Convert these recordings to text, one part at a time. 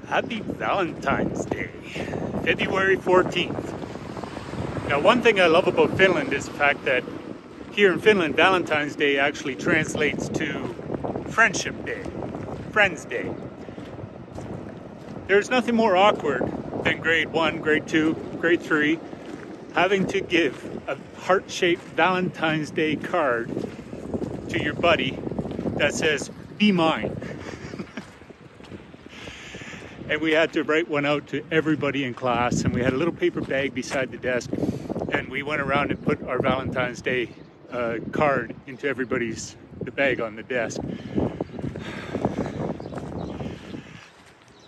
Happy Valentine's Day, February 14th. Now, one thing I love about Finland is the fact that here in Finland, Valentine's Day actually translates to Friendship Day, Friends Day. There's nothing more awkward than grade 1, grade 2, grade 3 having to give a heart-shaped Valentine's Day card to your buddy that says, "Be mine." And we had to write one out to everybody in class, and we had a little paper bag beside the desk, and we went around and put our Valentine's Day card into the bag on the desk.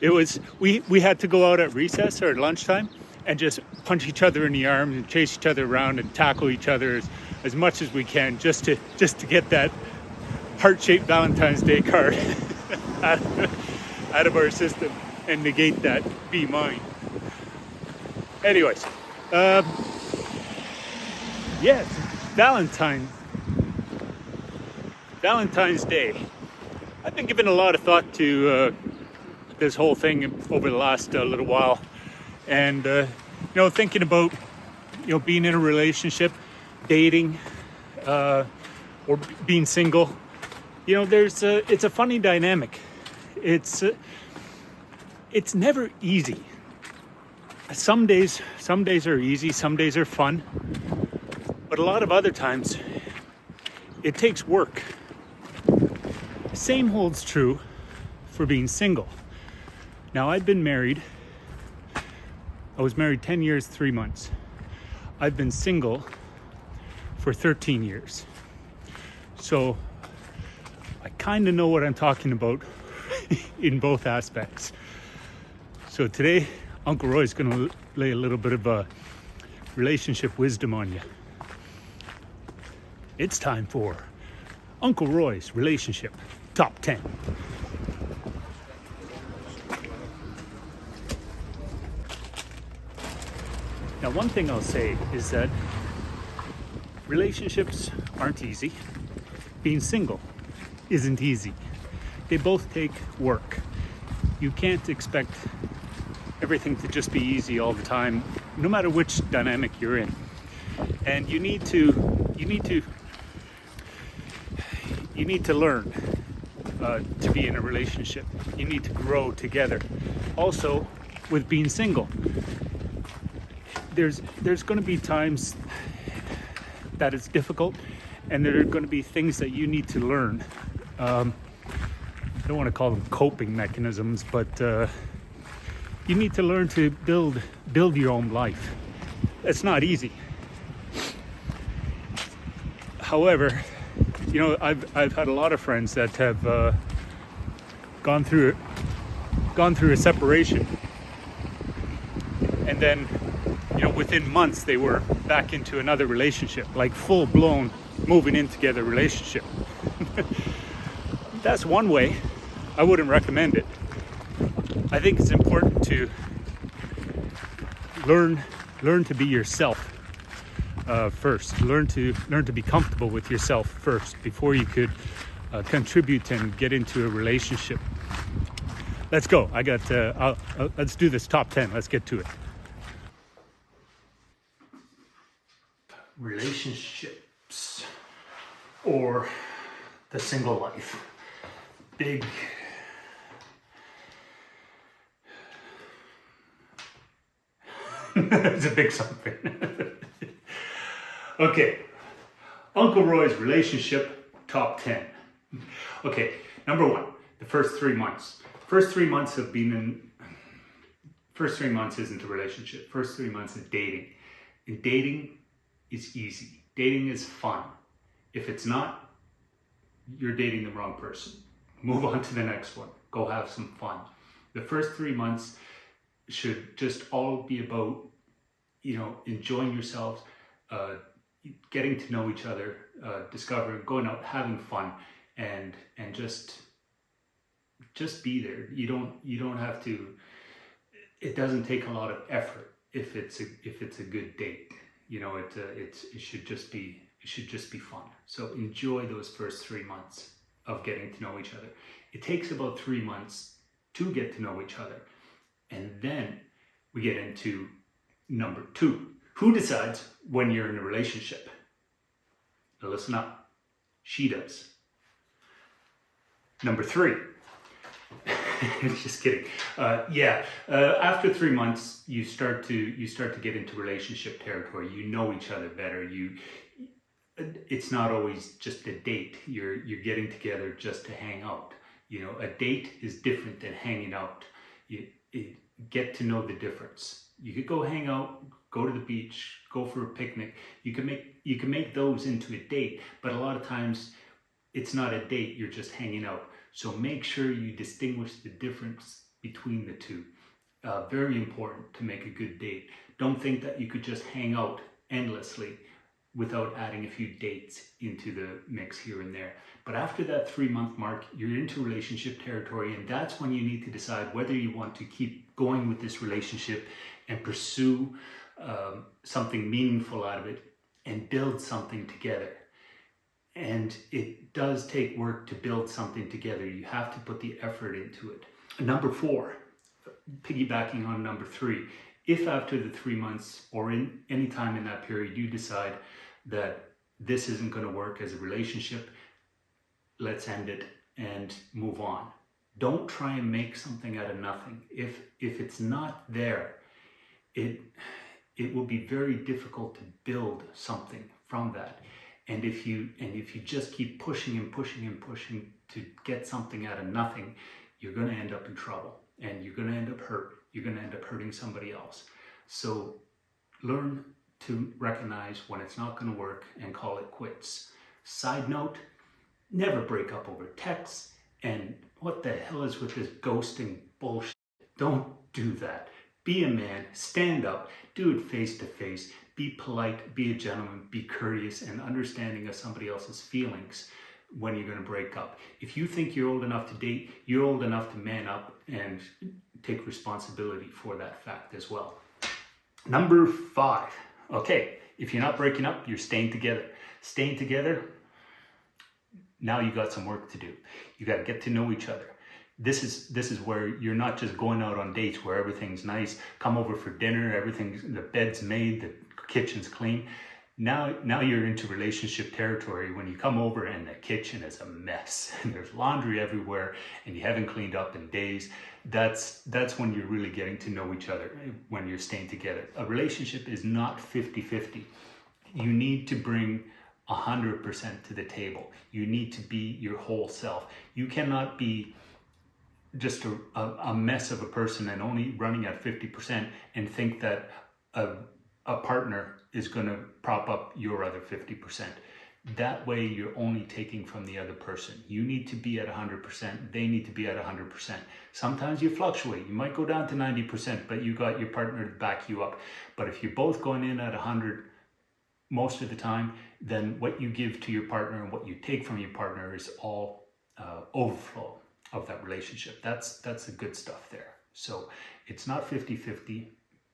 It was, we had to go out at recess or at lunchtime and just punch each other in the arm and chase each other around and tackle each other as much as we can just to get that heart-shaped Valentine's Day card out of our system and negate that "be mine." Anyways, yes, Valentine's Day. I've been giving a lot of thought to this whole thing over the last little while, and thinking about being in a relationship, dating, or being single. It's a funny dynamic. It's never easy. Some days are easy, some days are fun, but a lot of other times it takes work. Same holds true for being single. Now, I've been married. I was married 10 years, 3 months. I've been single for 13 years. So I kind of know what I'm talking about in both aspects. So today, Uncle Roy's going to lay a little bit of relationship wisdom on you. It's time for Uncle Roy's Relationship Top 10. Now, one thing I'll say is that relationships aren't easy. Being single isn't easy. They both take work. You can't expect everything to just be easy all the time, no matter which dynamic you're in. And you need to learn to be in a relationship. You need to grow together. Also, with being single, there's going to be times that it's difficult, and there are going to be things that you need to learn. I don't want to call them coping mechanisms, but you need to learn to build your own life. It's not easy. However, I've had a lot of friends that have gone through a separation, and then within months they were back into another relationship, like full-blown moving in together relationship. That's one way. I wouldn't recommend it. I think it's important to learn to be yourself first. Learn to be comfortable with yourself first before you could contribute and get into a relationship. Let's go. Let's do this top 10. Let's get to it. Relationships or the single life. Big. It's a big something. Okay. Uncle Roy's Relationship Top 10. Okay, number 1, the first 3 months. First 3 months isn't a relationship. First 3 months is dating. And dating is easy. Dating is fun. If it's not, you're dating the wrong person. Move on to the next one. Go have some fun. The first 3 months should just all be about, enjoying yourselves, getting to know each other, discovering, going out, having fun, and just be there. You don't have to. It doesn't take a lot of effort if it's a good date. It should just be fun. So enjoy those first 3 months of getting to know each other. It takes about 3 months to get to know each other. And then we get into number 2. Who decides when you're in a relationship? Now listen up. She does. Number 3. Just kidding. After 3 months, you start to get into relationship territory. You know each other better. It's not always just a date. You're getting together just to hang out. You know, a date is different than hanging out. You get to know the difference. You could go hang out, go to the beach, go for a picnic. You can make those into a date, but a lot of times it's not a date. You're just hanging out. So make sure you distinguish the difference between the two. Very important to make a good date. Don't think that you could just hang out endlessly without adding a few dates into the mix here and there. But after that 3-month mark, you're into relationship territory, and that's when you need to decide whether you want to keep going with this relationship and pursue something meaningful out of it and build something together. And it does take work to build something together. You have to put the effort into it. Number 4, piggybacking on number 3, if after the 3 months or in any time in that period you decide that this isn't going to work as a relationship, let's end it and move on. Don't try and make something out of nothing. If it's not there, it will be very difficult to build something from that. And if you just keep pushing and pushing and pushing to get something out of nothing, you're going to end up in trouble, and you're going to end up hurt. You're going to end up hurting somebody else. So learn to recognize when it's not going to work and call it quits. Side note, never break up over text. And what the hell is with this ghosting bullshit? Don't do that. Be a man, stand up, do it face to face, be polite, be a gentleman, be courteous and understanding of somebody else's feelings when you're going to break up. If you think you're old enough to date, you're old enough to man up and take responsibility for that fact as well. Number 5. Okay, if you're not breaking up, you're staying together. Staying together, now you got some work to do. You got to get to know each other. This is where you're not just going out on dates where everything's nice, come over for dinner, the bed's made, the kitchen's clean. Now you're into relationship territory when you come over and the kitchen is a mess and there's laundry everywhere and you haven't cleaned up in days. That's when you're really getting to know each other, when you're staying together. A relationship is not 50-50. You need to bring 100% to the table. You need to be your whole self. You cannot be just a mess of a person and only running at 50% and think that a partner is going to prop up your other 50%. That way you're only taking from the other person. You need to be at 100%. They need to be at 100%. Sometimes you fluctuate. You might go down to 90%, but you got your partner to back you up. But if you're both going in at 100 most of the time, then what you give to your partner and what you take from your partner is all overflow of that relationship. That's the good stuff there. So it's not 50-50.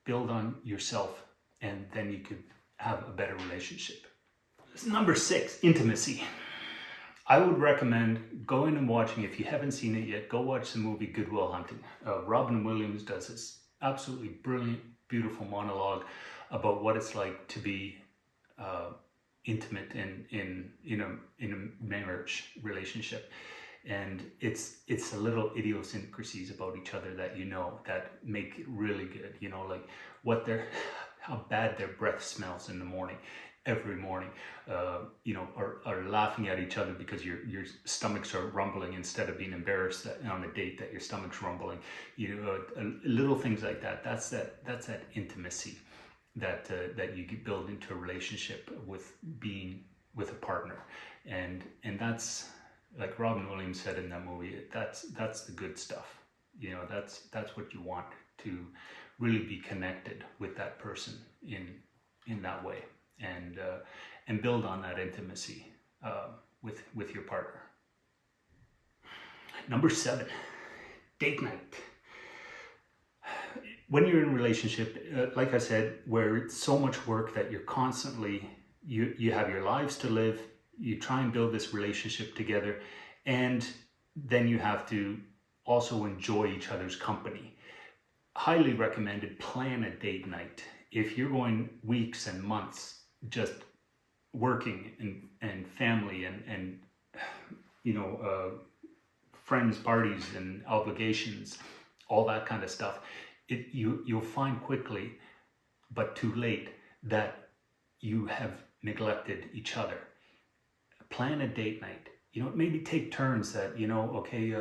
Build on yourself and then you could have a better relationship. Number 6, intimacy. I would recommend going and watching, if you haven't seen it yet, go watch the movie Good Will Hunting. Robin Williams does this absolutely brilliant, beautiful monologue about what it's like to be intimate in a marriage relationship. And it's the little idiosyncrasies about each other that that make it really good. Like how bad their breath smells in the morning, every morning. Or laughing at each other because your stomachs are rumbling instead of being embarrassed on a date that your stomach's rumbling. Little things like that. That's that intimacy that you build into a relationship with being with a partner, and that's. Like Robin Williams said in that movie, that's the good stuff. That's what you want, to really be connected with that person in that way, and build on that intimacy with your partner. Number 7, date night. When you're in a relationship, like I said, where it's so much work that you're constantly you have your lives to live. You try and build this relationship together, and then you have to also enjoy each other's company. highly recommended, plan a date night. If you're going weeks and months just working and family and friends, parties and obligations, all that kind of stuff, you'll find quickly, but too late, that you have neglected each other. Plan a date night. Maybe take turns that, okay,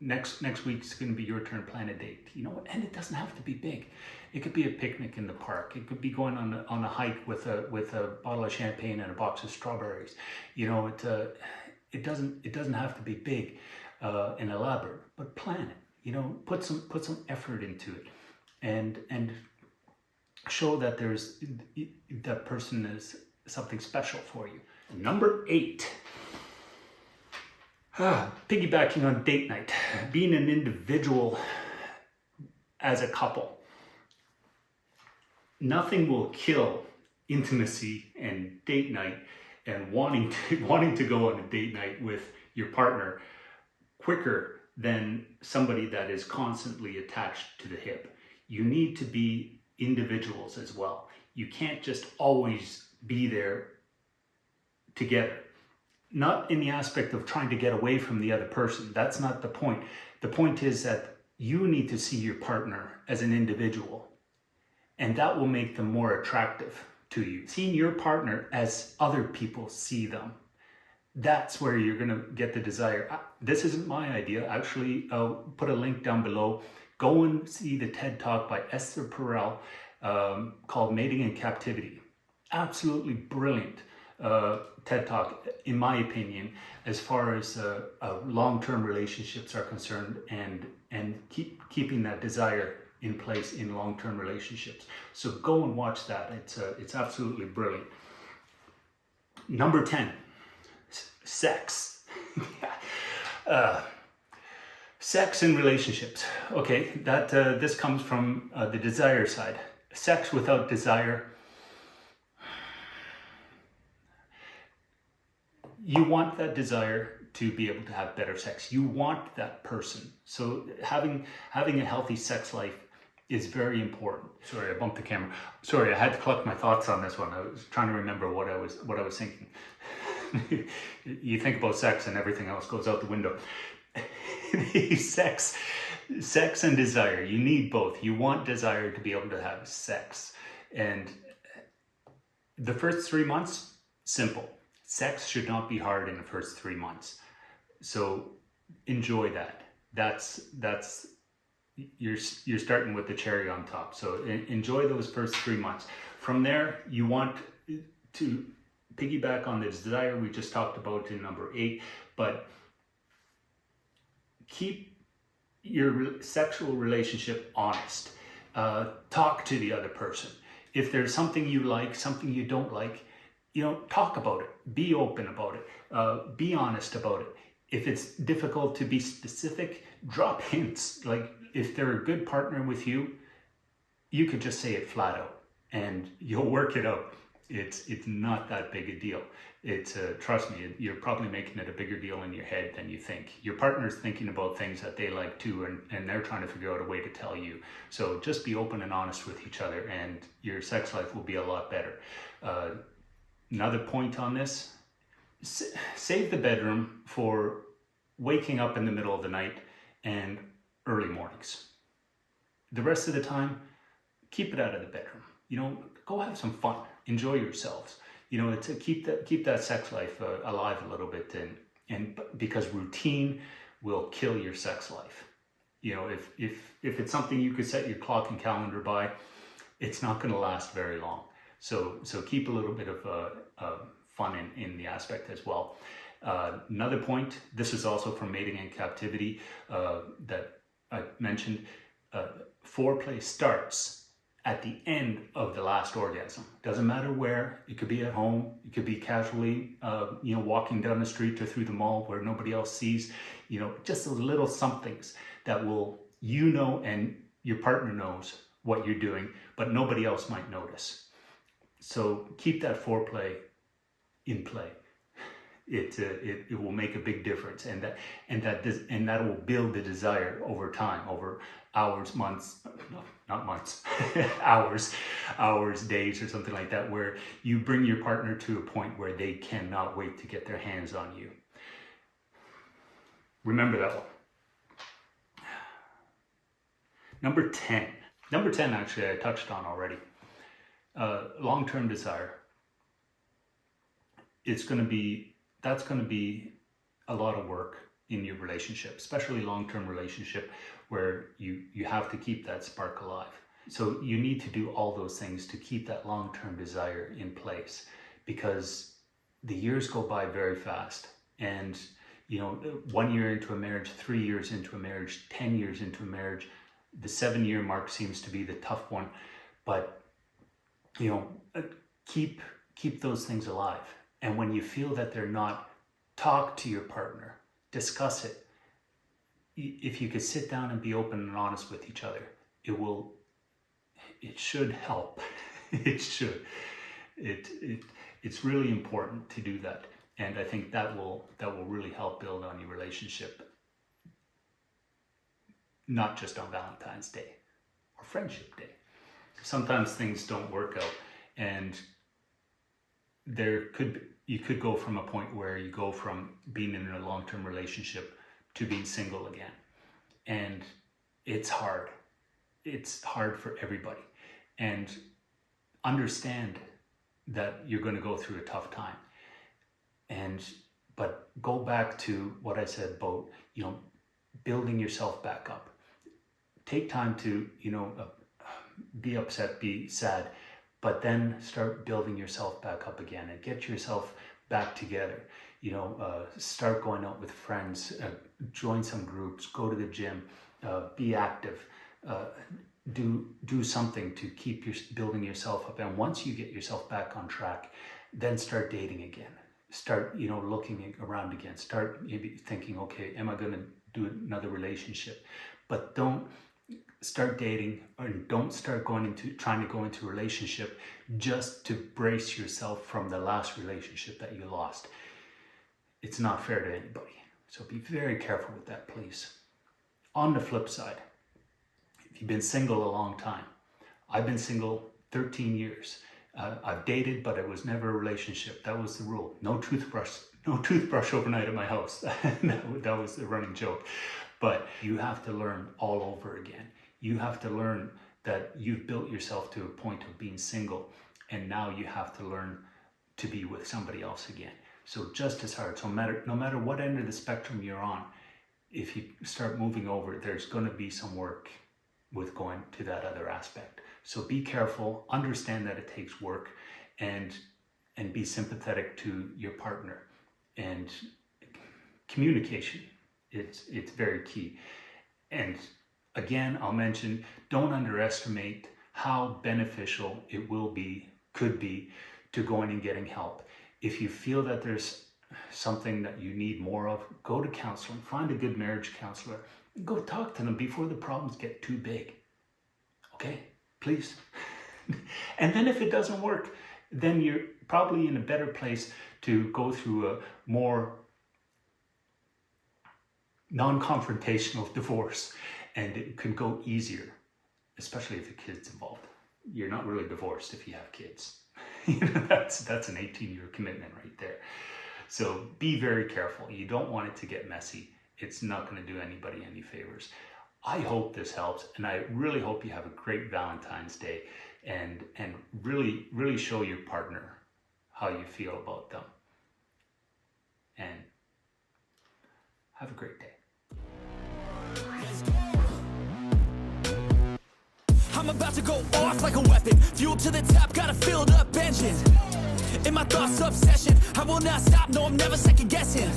next week's going to be your turn, plan a date, and it doesn't have to be big. It could be a picnic in the park. It could be going on a hike with a bottle of champagne and a box of strawberries. It doesn't have to be big and elaborate, but plan it. Put some effort into it, and show that that person is something special for you. Number 8. Piggybacking on date night, being an individual as a couple. Nothing will kill intimacy and date night and wanting to go on a date night with your partner quicker than somebody that is constantly attached to the hip. You need to be individuals as well. You can't just always be there together. Not in the aspect of trying to get away from the other person. That's not the point. The point is that you need to see your partner as an individual, and that will make them more attractive to you. Seeing your partner as other people see them, that's where you're going to get the desire. This isn't my idea. Actually, I'll put a link down below. Go and see the TED Talk by Esther Perel called Mating in Captivity. Absolutely brilliant TED Talk, in my opinion, as far as long-term relationships are concerned, and keeping that desire in place in long-term relationships. So go and watch that. It's absolutely brilliant. Number 10, sex. Sex in relationships. Okay, that this comes from the desire side. Sex without desire. You want that desire to be able to have better sex. You want that person. So having a healthy sex life is very important. Sorry, I bumped the camera. Sorry, I had to collect my thoughts on this one. I was trying to remember what I was thinking. You think about sex and everything else goes out the window. Sex and desire. You need both. You want desire to be able to have sex. And the first 3 months, simple. Sex should not be hard in the first 3 months. So enjoy that. That's you're starting with the cherry on top. So enjoy those first 3 months. From there, you want to piggyback on the desire we just talked about in number 8, but keep your sexual relationship honest. Talk to the other person. If there's something you like, something you don't like, talk about it. Be open about it. Be honest about it. If it's difficult to be specific, drop hints. Like if they're a good partner with you, you could just say it flat out and you'll work it out. It's not that big a deal. Trust me, you're probably making it a bigger deal in your head than you think. Your partner's thinking about things that they like too, and they're trying to figure out a way to tell you. So just be open and honest with each other, and your sex life will be a lot better. Another point on this, save the bedroom for waking up in the middle of the night and early mornings. The rest of the time, keep it out of the bedroom. Go have some fun. Enjoy yourselves. To keep that sex life alive a little bit, and because routine will kill your sex life. If it's something you could set your clock and calendar by, it's not going to last very long. So keep a little bit of fun in the aspect as well. Another point, this is also from Mating in Captivity that I mentioned, foreplay starts at the end of the last orgasm. Doesn't matter where. It could be at home. It could be casually, walking down the street or through the mall where nobody else sees. Just those little somethings that will, and your partner knows what you're doing, but nobody else might notice. So keep that foreplay in play. it will make a big difference, and that will build the desire over time, over hours, months, no, not months, hours, days, or something like that, where you bring your partner to a point where they cannot wait to get their hands on you. Remember that one. Number 10, actually, I touched on already. Long-term desire. That's going to be a lot of work in your relationship, especially long-term relationship where you have to keep that spark alive. So you need to do all those things to keep that long-term desire in place, because the years go by very fast. And 1 year into a marriage, 3 years into a marriage, 10 years into a marriage, the 7-year mark seems to be the tough one. But keep those things alive. And when you feel that they're not, talk to your partner, discuss it. If you could sit down and be open and honest with each other, it should help. It should. It's really important to do that. And I think that will really help build on your relationship. Not just on Valentine's Day or Friendship Day. Sometimes things don't work out, and you could go from a point where you go from being in a long-term relationship to being single again. And it's hard. It's hard for everybody. And understand that you're going to go through a tough time. But go back to what I said about, building yourself back up. Take time to, be upset, be sad, but then start building yourself back up again and get yourself back together. Start going out with friends, join some groups, go to the gym, be active, do something to keep building yourself up. And once you get yourself back on track, then start dating again. Start, looking around again. Start maybe thinking, okay, am I going to do another relationship? But don't start dating, or don't start trying to go into a relationship just to brace yourself from the last relationship that you lost. It's not fair to anybody. So be very careful with that, please. On the flip side, if you've been single a long time, I've been single 13 years. I've dated, but it was never a relationship. That was the rule. No toothbrush overnight at my house. That was the running joke. But you have to learn all over again. You have to learn that you've built yourself to a point of being single, and now you have to learn to be with somebody else again. So just as hard. So no matter what end of the spectrum you're on, if you start moving over, there's going to be some work with going to that other aspect. So be careful, understand that it takes work, and be sympathetic to your partner. And communication, it's very key. And again, I'll mention, don't underestimate how beneficial it could be to going and getting help. If you feel that there's something that you need more of, go to counseling, find a good marriage counselor, go talk to them before the problems get too big. Okay, please. And then if it doesn't work, then you're probably in a better place to go through a more non-confrontational divorce, and it could go easier, especially if the kid's involved. You're not really divorced if you have kids. That's an 18-year commitment right there. So be very careful. You don't want it to get messy. It's not going to do anybody any favors. I hope this helps, and I really hope you have a great Valentine's Day, and really, really show your partner how you feel about them. And have a great day. I'm about to go off like a weapon. Fuel to the top, got a filled up engine. In my thoughts, obsession. I will not stop, no, I'm never second guessing.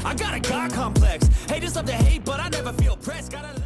I got a God complex. Haters love to hate, but I never feel pressed. Gotta